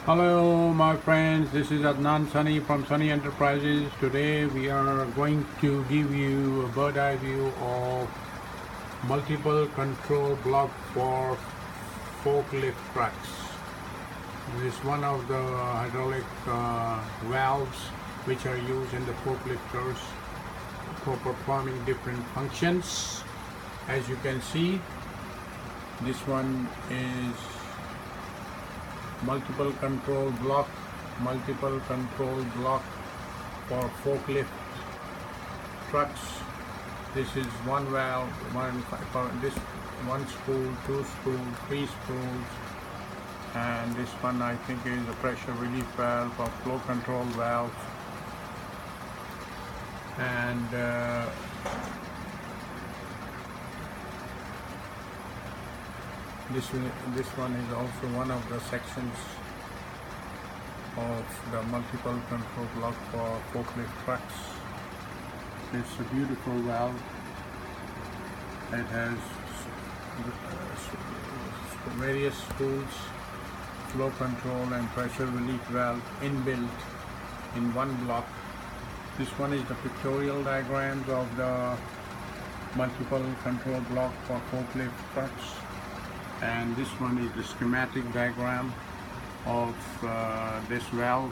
Hello my friends, this is Adnan Sunny from Sunny Enterprises. Today we are going to give you a bird eye view of multiple control block for forklift trucks. This is one of the hydraulic valves which are used in the forklifters for performing different functions. As you can see, this one is multiple control block for forklift trucks. This is one valve, one spool, two spools, three spools, and this one I think is a pressure relief valve or flow control valve. And this one is also one of the sections of the multiple control block for forklift trucks. It's a beautiful valve. It has various spools, flow control and pressure relief valve inbuilt in one block. This one is the pictorial diagrams of the multiple control block for forklift trucks, and this one is the schematic diagram of this valve,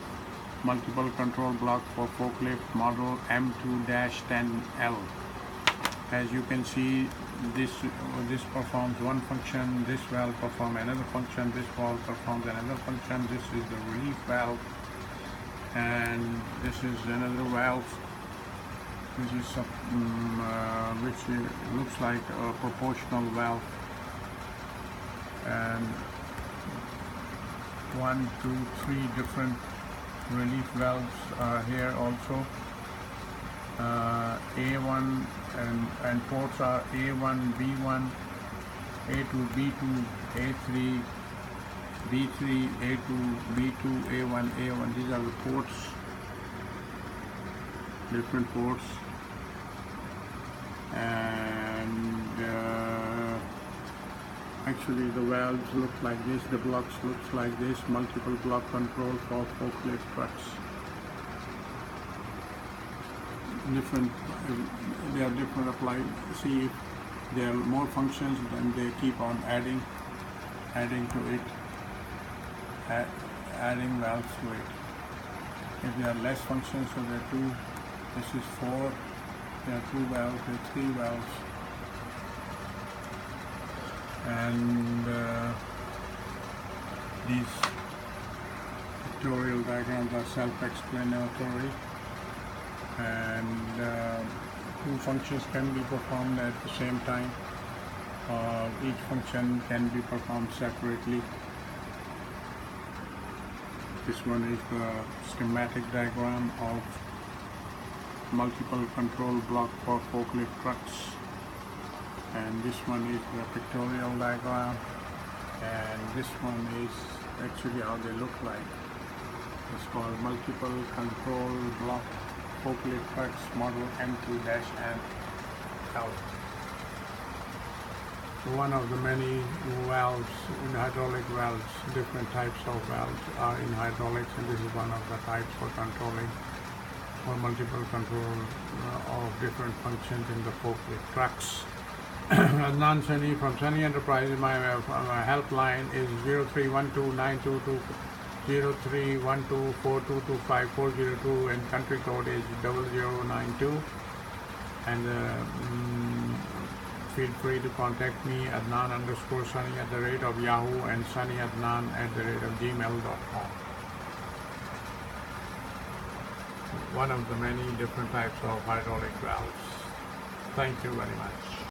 multiple control block for forklift model M2-10L. As you can see, this performs one function, this valve performs another function, this valve performs another function. This is the relief valve, and this is another valve which is which looks like a proportional valve. And 1, 2, 3 different relief valves are here also. A1 and ports are A1, B1, A2, B2, A3, B3, A2, B2, A1, A1. These are the ports, different ports. And actually the valves look like this, the blocks looks like this, multiple block control for forklift trucks. They are different applied. See, if there are more functions, then they keep on adding to it, adding valves to it. If there are less functions, so there are 2, this is 4, there are 2 valves, there are 3 valves. And these pictorial diagrams are self-explanatory, and 2 functions can be performed at the same time. Each function can be performed separately. This one is the schematic diagram of multiple control block for forklift trucks, and this one is the pictorial diagram, and this one is actually how they look like. It's called multiple control block forklift trucks model M2-10L. One of the many valves in hydraulic valves, different types of valves are in hydraulics, and this is one of the types for controlling or multiple control of different functions in the forklift trucks. Adnan Sunny from Sunny Enterprises. My helpline is 031292203124225402, and country code is 0092. And feel free to contact me, Adnan_Sunny@yahoo and sunnyadnan@gmail.com. One of the many different types of hydraulic valves. Thank you very much.